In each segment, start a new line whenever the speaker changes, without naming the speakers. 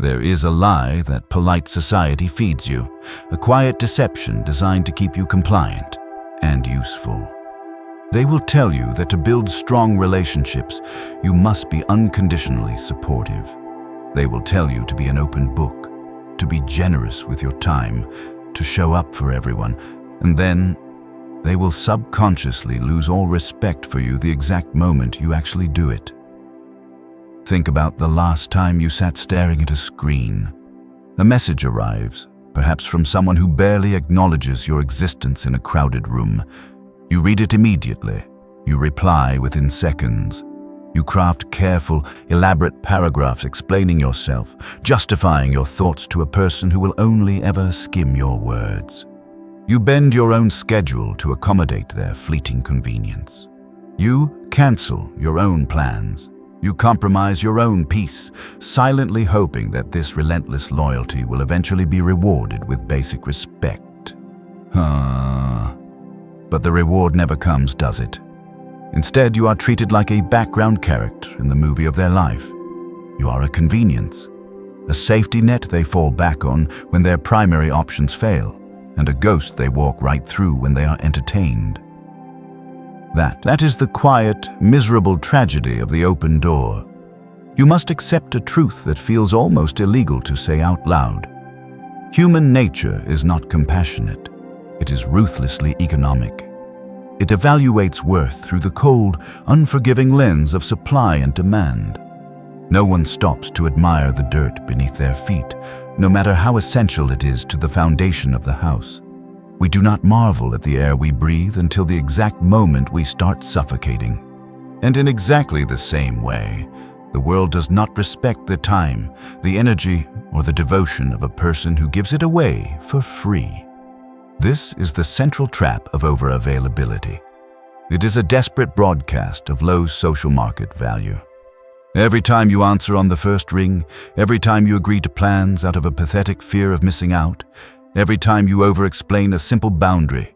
There is a lie that polite society feeds you, a quiet deception designed to keep you compliant and useful. They will tell you that to build strong relationships, you must be unconditionally supportive. They will tell you to be an open book, to be generous with your time, to show up for everyone, and then they will subconsciously lose all respect for you the exact moment you actually do it. Think about the last time you sat staring at a screen. A message arrives, perhaps from someone who barely acknowledges your existence in a crowded room. You read it immediately. You reply within seconds. You craft careful, elaborate paragraphs explaining yourself, justifying your thoughts to a person who will only ever skim your words. You bend your own schedule to accommodate their fleeting convenience. You cancel your own plans. You compromise your own peace, silently hoping that this relentless loyalty will eventually be rewarded with basic respect. But the reward never comes, does it? Instead, you are treated like a background character in the movie of their life. You are a convenience, a safety net they fall back on when their primary options fail, and a ghost they walk right through when they are entertained. That is the quiet, miserable tragedy of the open door. You must accept a truth that feels almost illegal to say out loud. Human nature is not compassionate. It is ruthlessly economic. It evaluates worth through the cold, unforgiving lens of supply and demand. No one stops to admire the dirt beneath their feet, no matter how essential it is to the foundation of the house. We do not marvel at the air we breathe until the exact moment we start suffocating. And in exactly the same way, the world does not respect the time, the energy, or the devotion of a person who gives it away for free. This is the central trap of over-availability. It is a desperate broadcast of low social market value. Every time you answer on the first ring, every time you agree to plans out of a pathetic fear of missing out, every time you over-explain a simple boundary,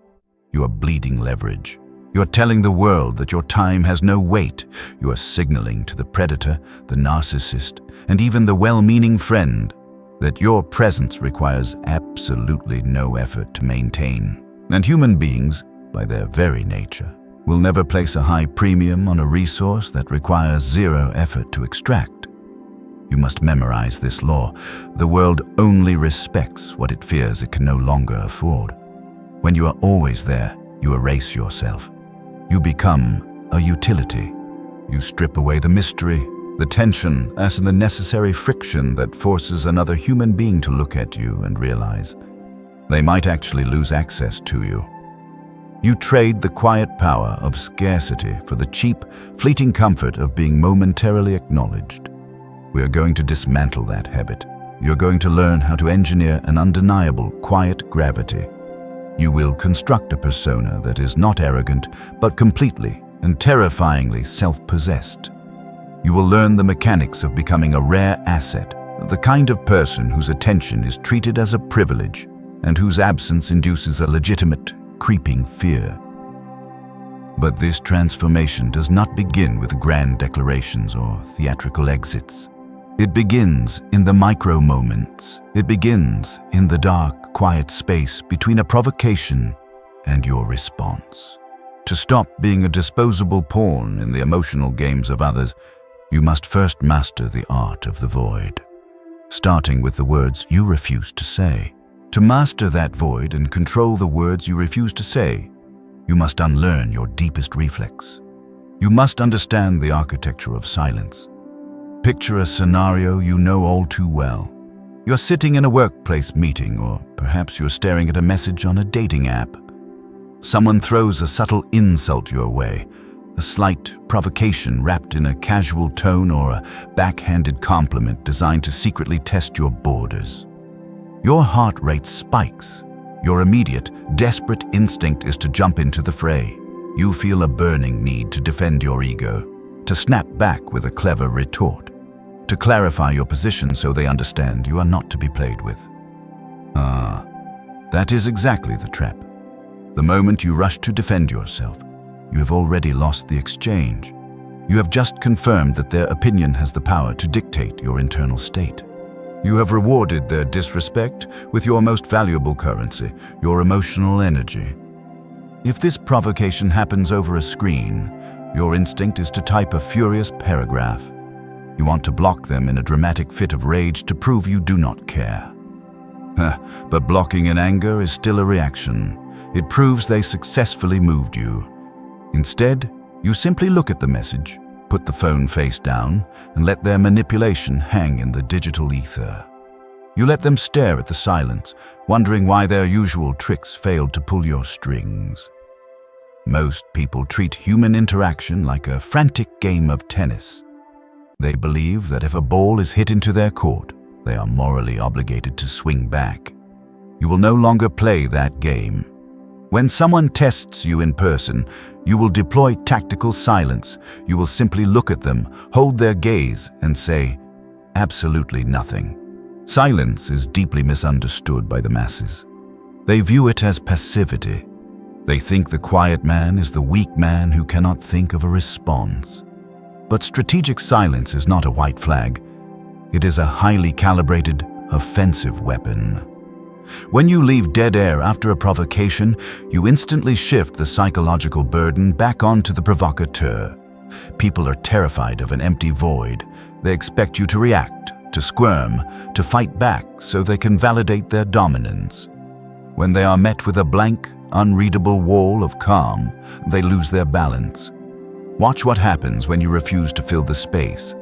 you are bleeding leverage. You are telling the world that your time has no weight. You are signaling to the predator, the narcissist, and even the well-meaning friend that your presence requires absolutely no effort to maintain. And human beings, by their very nature, will never place a high premium on a resource that requires zero effort to extract. You must memorize this law. The world only respects what it fears it can no longer afford. When you are always there, you erase yourself. You become a utility. You strip away the mystery, the tension, as in the necessary friction that forces another human being to look at you and realize they might actually lose access to you. You trade the quiet power of scarcity for the cheap, fleeting comfort of being momentarily acknowledged. We are going to dismantle that habit. You're going to learn how to engineer an undeniable, quiet gravity. You will construct a persona that is not arrogant, but completely and terrifyingly self-possessed. You will learn the mechanics of becoming a rare asset, the kind of person whose attention is treated as a privilege and whose absence induces a legitimate, creeping fear. But this transformation does not begin with grand declarations or theatrical exits. It begins in the micro moments. It begins in the dark, quiet space between a provocation and your response. To stop being a disposable pawn in the emotional games of others, you must first master the art of the void, starting with the words you refuse to say. To master that void and control the words you refuse to say, you must unlearn your deepest reflex. You must understand the architecture of silence. Picture a scenario you know all too well. You're sitting in a workplace meeting, or perhaps you're staring at a message on a dating app. Someone throws a subtle insult your way, a slight provocation wrapped in a casual tone or a backhanded compliment designed to secretly test your borders. Your heart rate spikes. Your immediate, desperate instinct is to jump into the fray. You feel a burning need to defend your ego, to snap back with a clever retort, to clarify your position so they understand you are not to be played with. That is exactly the trap. The moment you rush to defend yourself, you have already lost the exchange. You have just confirmed that their opinion has the power to dictate your internal state. You have rewarded their disrespect with your most valuable currency, your emotional energy. If this provocation happens over a screen, your instinct is to type a furious paragraph. You want to block them in a dramatic fit of rage to prove you do not care. But blocking in anger is still a reaction. It proves they successfully moved you. Instead, you simply look at the message, put the phone face down, and let their manipulation hang in the digital ether. You let them stare at the silence, wondering why their usual tricks failed to pull your strings. Most people treat human interaction like a frantic game of tennis. They believe that if a ball is hit into their court, they are morally obligated to swing back. You will no longer play that game. When someone tests you in person, you will deploy tactical silence. You will simply look at them, hold their gaze, and say, absolutely nothing. Silence is deeply misunderstood by the masses. They view it as passivity. They think the quiet man is the weak man who cannot think of a response. But strategic silence is not a white flag. It is a highly calibrated, offensive weapon. When you leave dead air after a provocation, you instantly shift the psychological burden back onto the provocateur. People are terrified of an empty void. They expect you to react, to squirm, to fight back so they can validate their dominance. When they are met with a blank, unreadable wall of calm, they lose their balance. Watch what happens when you refuse to fill the space.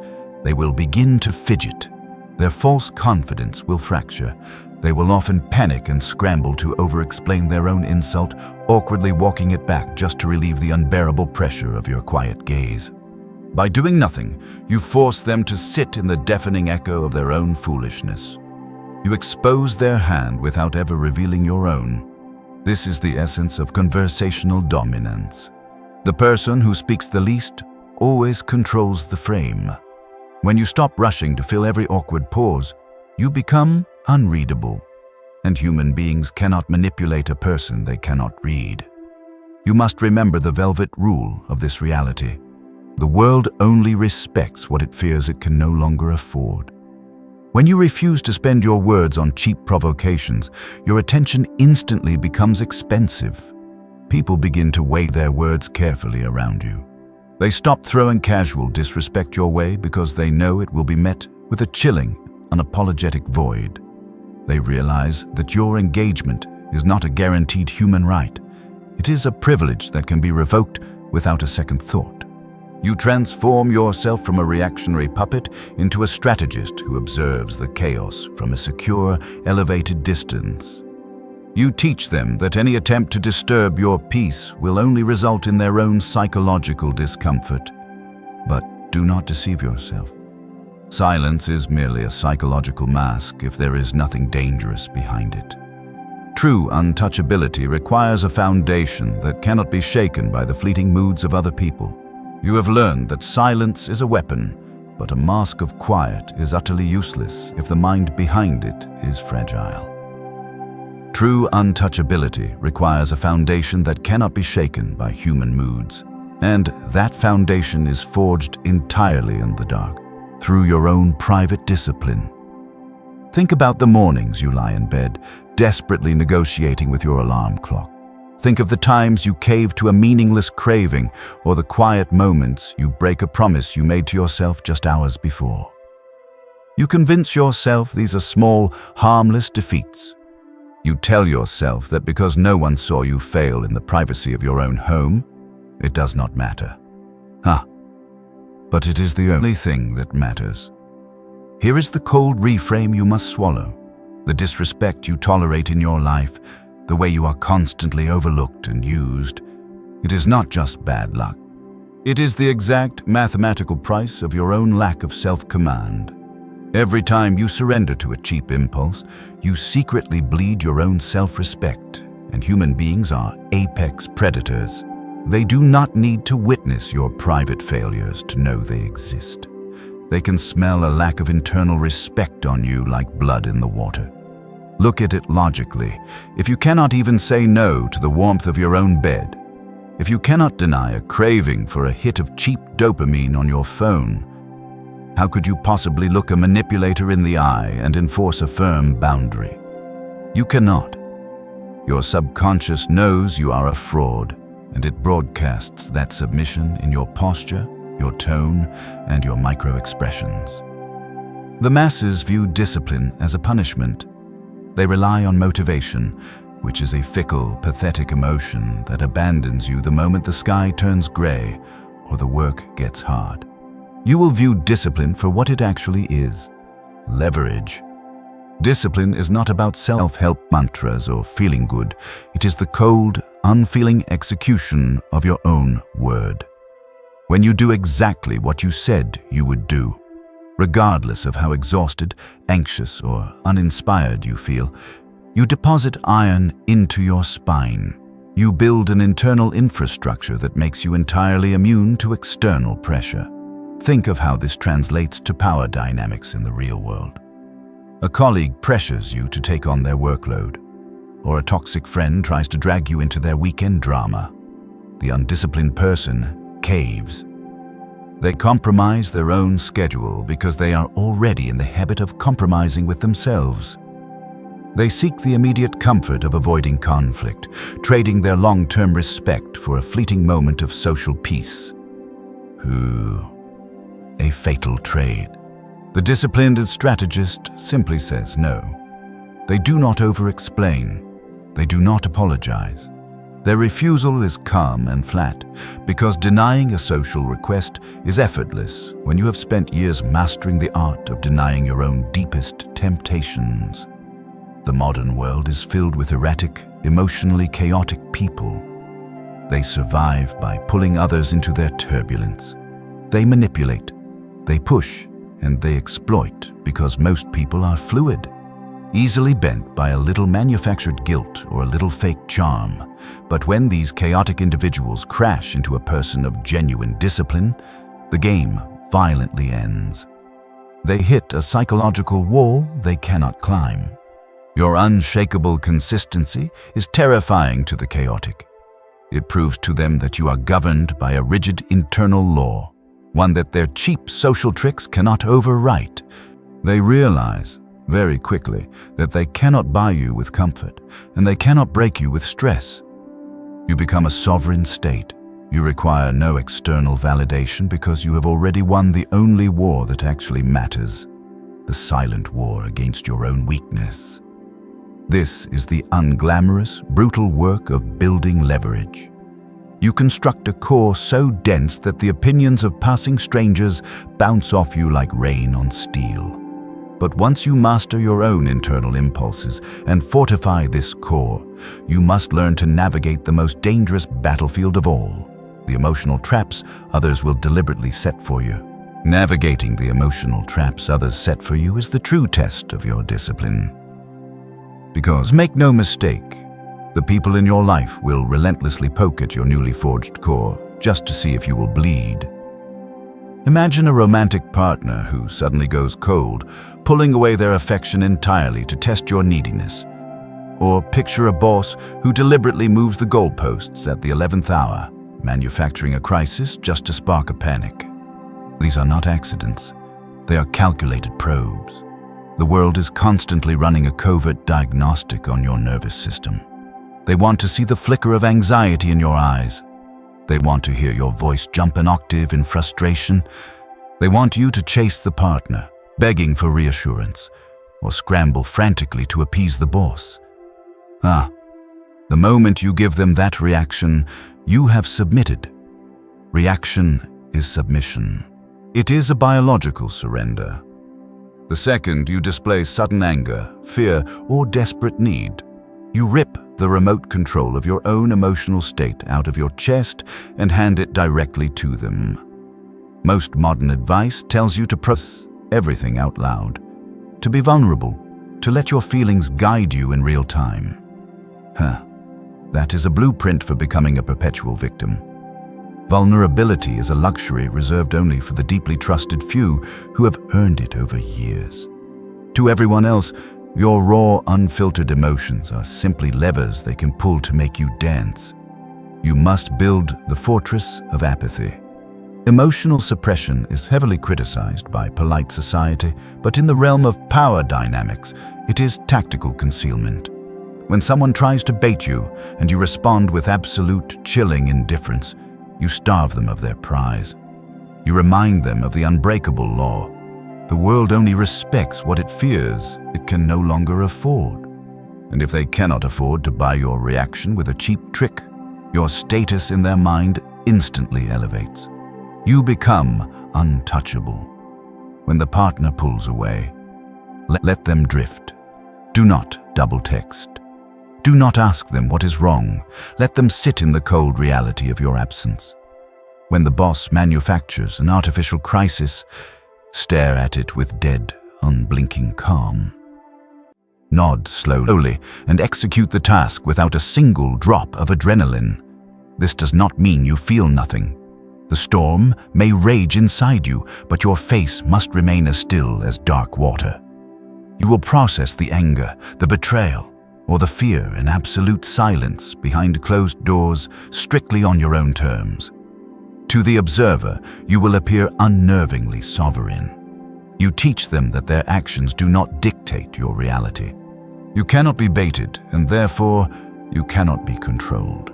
They will begin to fidget. Their false confidence will fracture. They will often panic and scramble to over-explain their own insult, awkwardly walking it back just to relieve the unbearable pressure of your quiet gaze. By doing nothing, you force them to sit in the deafening echo of their own foolishness. You expose their hand without ever revealing your own. This is the essence of conversational dominance. The person who speaks the least always controls the frame. When you stop rushing to fill every awkward pause, you become unreadable, and human beings cannot manipulate a person they cannot read. You must remember the velvet rule of this reality. The world only respects what it fears it can no longer afford. When you refuse to spend your words on cheap provocations, your attention instantly becomes expensive. People begin to weigh their words carefully around you. They stop throwing casual disrespect your way because they know it will be met with a chilling, unapologetic void. They realize that your engagement is not a guaranteed human right. It is a privilege that can be revoked without a second thought. You transform yourself from a reactionary puppet into a strategist who observes the chaos from a secure, elevated distance. You teach them that any attempt to disturb your peace will only result in their own psychological discomfort. But do not deceive yourself. Silence is merely a psychological mask if there is nothing dangerous behind it. True untouchability requires a foundation that cannot be shaken by the fleeting moods of other people. You have learned that silence is a weapon, but a mask of quiet is utterly useless if the mind behind it is fragile. True untouchability requires a foundation that cannot be shaken by human moods, and that foundation is forged entirely in the dark, through your own private discipline. Think about the mornings you lie in bed, desperately negotiating with your alarm clock. Think of the times you cave to a meaningless craving, or the quiet moments you break a promise you made to yourself just hours before. You convince yourself these are small, harmless defeats. You tell yourself that because no one saw you fail in the privacy of your own home, it does not matter. But it is the only thing that matters. Here is the cold reframe you must swallow. The disrespect you tolerate in your life, the way you are constantly overlooked and used, it is not just bad luck. It is the exact mathematical price of your own lack of self-command. Every time you surrender to a cheap impulse, you secretly bleed your own self-respect, and human beings are apex predators. They do not need to witness your private failures to know they exist. They can smell a lack of internal respect on you like blood in the water. Look at it logically. If you cannot even say no to the warmth of your own bed, if you cannot deny a craving for a hit of cheap dopamine on your phone, How could you possibly look a manipulator in the eye and enforce a firm boundary? You cannot. Your subconscious knows you are a fraud, and it broadcasts that submission in your posture, your tone, and your micro-expressions. The masses view discipline as a punishment. They rely on motivation, which is a fickle, pathetic emotion that abandons you the moment the sky turns gray or the work gets hard. You will view discipline for what it actually is: leverage. Discipline is not about self-help mantras or feeling good. It is the cold, unfeeling execution of your own word. When you do exactly what you said you would do, regardless of how exhausted, anxious, or uninspired you feel, you deposit iron into your spine. You build an internal infrastructure that makes you entirely immune to external pressure. Think of how this translates to power dynamics in the real world. A colleague pressures you to take on their workload, or a toxic friend tries to drag you into their weekend drama. The undisciplined person caves. They compromise their own schedule because they are already in the habit of compromising with themselves. They seek the immediate comfort of avoiding conflict, trading their long-term respect for a fleeting moment of social peace. A fatal trade. The disciplined strategist simply says no. They do not over-explain. They do not apologize. Their refusal is calm and flat, because denying a social request is effortless when you have spent years mastering the art of denying your own deepest temptations. The modern world is filled with erratic, emotionally chaotic people. They survive by pulling others into their turbulence. They manipulate, they push, and they exploit because most people are fluid, easily bent by a little manufactured guilt or a little fake charm. But when these chaotic individuals crash into a person of genuine discipline, the game violently ends. They hit a psychological wall they cannot climb. Your unshakable consistency is terrifying to the chaotic. It proves to them that you are governed by a rigid internal law, one that their cheap social tricks cannot overwrite. They realize very quickly that they cannot buy you with comfort, and they cannot break you with stress. You become a sovereign state. You require no external validation because you have already won the only war that actually matters, the silent war against your own weakness. This is the unglamorous, brutal work of building leverage. You construct a core so dense that the opinions of passing strangers bounce off you like rain on steel. But once you master your own internal impulses and fortify this core, you must learn to navigate the most dangerous battlefield of all, the emotional traps others will deliberately set for you. Navigating the emotional traps others set for you is the true test of your discipline. Because, make no mistake, the people in your life will relentlessly poke at your newly forged core just to see if you will bleed. Imagine a romantic partner who suddenly goes cold, pulling away their affection entirely to test your neediness. Or picture a boss who deliberately moves the goalposts at the 11th hour, manufacturing a crisis just to spark a panic. These are not accidents. They are calculated probes. The world is constantly running a covert diagnostic on your nervous system. They want to see the flicker of anxiety in your eyes. They want to hear your voice jump an octave in frustration. They want you to chase the partner, begging for reassurance, or scramble frantically to appease the boss. The moment you give them that reaction, you have submitted. Reaction is submission. It is a biological surrender. The second you display sudden anger, fear, or desperate need, you rip the remote control of your own emotional state out of your chest and hand it directly to them. Most modern advice tells you to process everything out loud, to be vulnerable, to let your feelings guide you in real time. That is a blueprint for becoming a perpetual victim. Vulnerability is a luxury reserved only for the deeply trusted few who have earned it over years. To everyone else, your raw, unfiltered emotions are simply levers they can pull to make you dance. You must build the Fortress of Apathy. Emotional suppression is heavily criticized by polite society, but in the realm of power dynamics, it is tactical concealment. When someone tries to bait you and you respond with absolute, chilling indifference, you starve them of their prize. You remind them of the unbreakable law. The world only respects what it fears it can no longer afford. And if they cannot afford to buy your reaction with a cheap trick, your status in their mind instantly elevates. You become untouchable. When the partner pulls away, let them drift. Do not double text. Do not ask them what is wrong. Let them sit in the cold reality of your absence. When the boss manufactures an artificial crisis, stare at it with dead, unblinking calm. Nod slowly and execute the task without a single drop of adrenaline. This does not mean you feel nothing. The storm may rage inside you, but your face must remain as still as dark water. You will process the anger, the betrayal, or the fear in absolute silence behind closed doors, strictly on your own terms. To the observer, you will appear unnervingly sovereign. You teach them that their actions do not dictate your reality. You cannot be baited, and therefore, you cannot be controlled.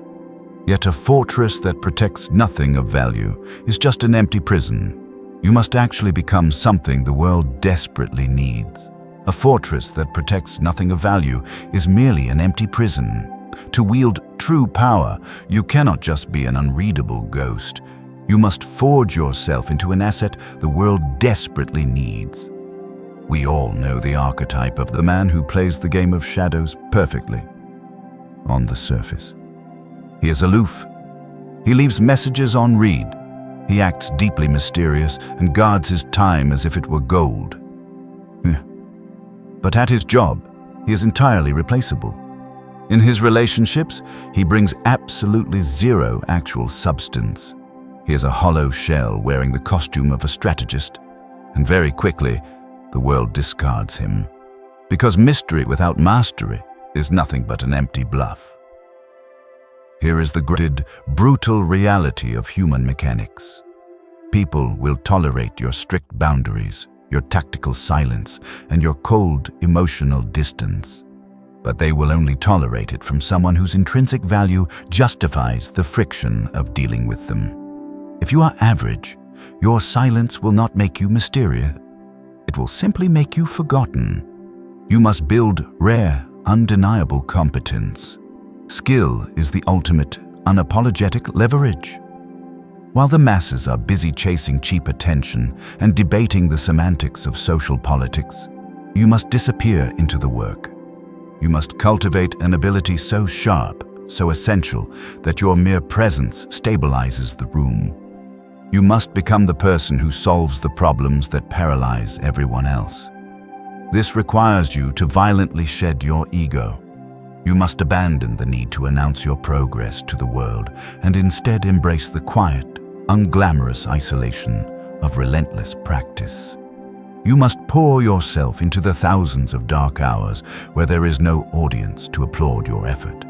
Yet a fortress that protects nothing of value is just an empty prison. You must actually become something the world desperately needs. A fortress that protects nothing of value is merely an empty prison. To wield true power, you cannot just be an unreadable ghost. You must forge yourself into an asset the world desperately needs. We all know the archetype of the man who plays the game of shadows perfectly. On the surface, he is aloof. He leaves messages on read. He acts deeply mysterious and guards his time as if it were gold. But at his job, he is entirely replaceable. In his relationships, he brings absolutely zero actual substance. He is a hollow shell wearing the costume of a strategist, and very quickly, the world discards him. Because mystery without mastery is nothing but an empty bluff. Here is the gritted, brutal reality of human mechanics. People will tolerate your strict boundaries, your tactical silence, and your cold, emotional distance. But they will only tolerate it from someone whose intrinsic value justifies the friction of dealing with them. If you are average, your silence will not make you mysterious. It will simply make you forgotten. You must build rare, undeniable competence. Skill is the ultimate, unapologetic leverage. While the masses are busy chasing cheap attention and debating the semantics of social politics, you must disappear into the work. You must cultivate an ability so sharp, so essential, that your mere presence stabilizes the room. You must become the person who solves the problems that paralyze everyone else. This requires you to violently shed your ego. You must abandon the need to announce your progress to the world and instead embrace the quiet, unglamorous isolation of relentless practice. You must pour yourself into the thousands of dark hours where there is no audience to applaud your effort.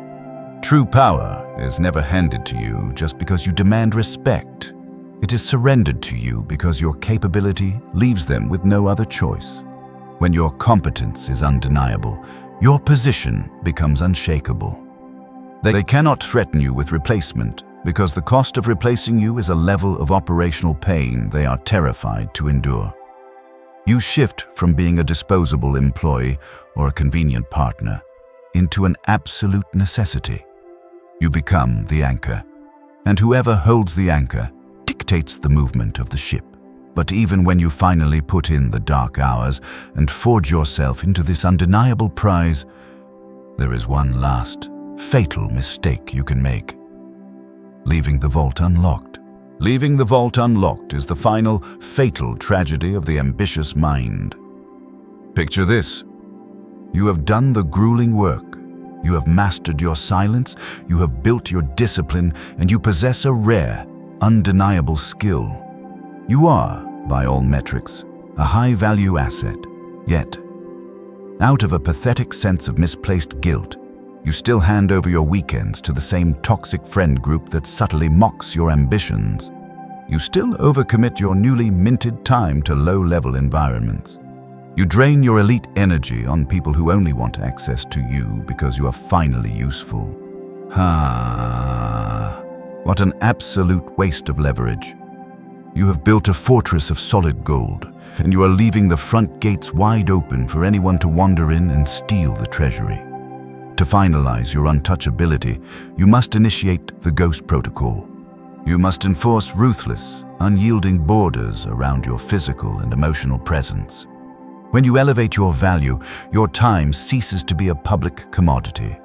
True power is never handed to you just because you demand respect. It is surrendered to you because your capability leaves them with no other choice. When your competence is undeniable, your position becomes unshakable. They cannot threaten you with replacement because the cost of replacing you is a level of operational pain they are terrified to endure. You shift from being a disposable employee or a convenient partner into an absolute necessity. You become the anchor, and whoever holds the anchor dictates the movement of the ship. But even when you finally put in the dark hours and forge yourself into this undeniable prize, there is one last, fatal mistake you can make: leaving the vault unlocked. Leaving the vault unlocked is the final, fatal tragedy of the ambitious mind. Picture this. You have done the grueling work. You have mastered your silence, you have built your discipline, and you possess a rare, undeniable skill. You are, by all metrics, a high-value asset. Yet, out of a pathetic sense of misplaced guilt, you still hand over your weekends to the same toxic friend group that subtly mocks your ambitions. You still overcommit your newly minted time to low-level environments. You drain your elite energy on people who only want access to you because you are finally useful. What an absolute waste of leverage. You have built a fortress of solid gold, and you are leaving the front gates wide open for anyone to wander in and steal the treasury. To finalize your untouchability, you must initiate the Ghost Protocol. You must enforce ruthless, unyielding borders around your physical and emotional presence. When you elevate your value, your time ceases to be a public commodity.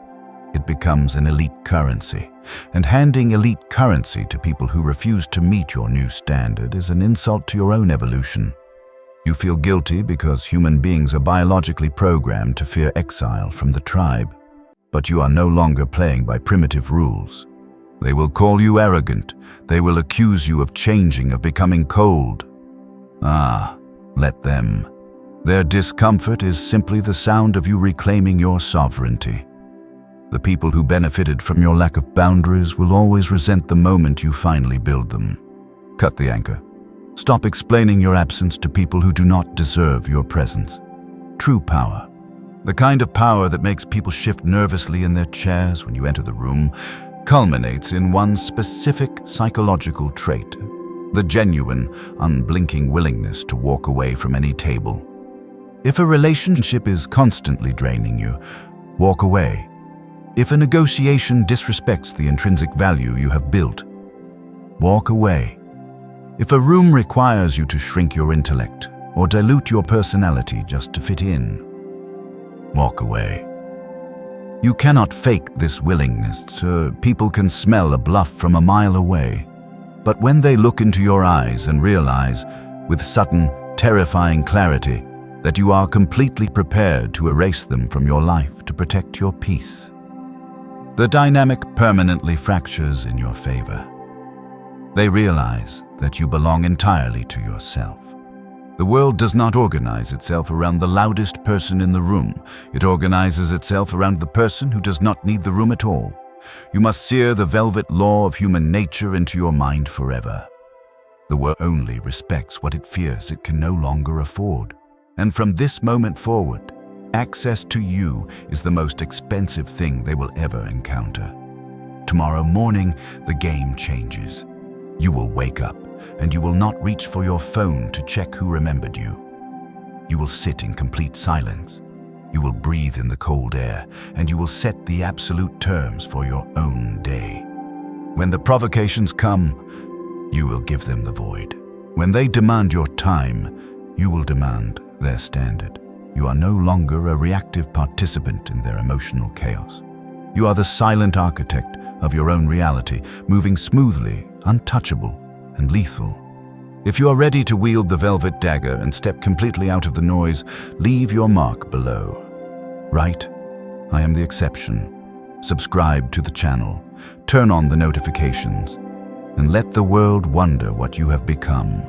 It becomes an elite currency, and handing elite currency to people who refuse to meet your new standard is an insult to your own evolution. You feel guilty because human beings are biologically programmed to fear exile from the tribe. But you are no longer playing by primitive rules. They will call you arrogant. They will accuse you of changing, of becoming cold. Let them. Their discomfort is simply the sound of you reclaiming your sovereignty. The people who benefited from your lack of boundaries will always resent the moment you finally build them. Cut the anchor. Stop explaining your absence to people who do not deserve your presence. True power, the kind of power that makes people shift nervously in their chairs when you enter the room, culminates in one specific psychological trait: the genuine, unblinking willingness to walk away from any table. If a relationship is constantly draining you, walk away. If a negotiation disrespects the intrinsic value you have built, walk away. If a room requires you to shrink your intellect or dilute your personality just to fit in, walk away. You cannot fake this willingness, so people can smell a bluff from a mile away. But when they look into your eyes and realize, with sudden, terrifying clarity, that you are completely prepared to erase them from your life to protect your peace, the dynamic permanently fractures in your favor. They realize that you belong entirely to yourself. The world does not organize itself around the loudest person in the room. It organizes itself around the person who does not need the room at all. You must sear the velvet law of human nature into your mind forever. The world only respects what it fears it can no longer afford. And from this moment forward, access to you is the most expensive thing they will ever encounter. Tomorrow morning, the game changes. You will wake up, and you will not reach for your phone to check who remembered you. You will sit in complete silence. You will breathe in the cold air, and you will set the absolute terms for your own day. When the provocations come, you will give them the void. When they demand your time, you will demand their standard. You are no longer a reactive participant in their emotional chaos. You are the silent architect of your own reality, moving smoothly, untouchable, and lethal. If you are ready to wield the velvet dagger and step completely out of the noise, leave your mark below. Right? I am the exception. Subscribe to the channel, turn on the notifications, and let the world wonder what you have become.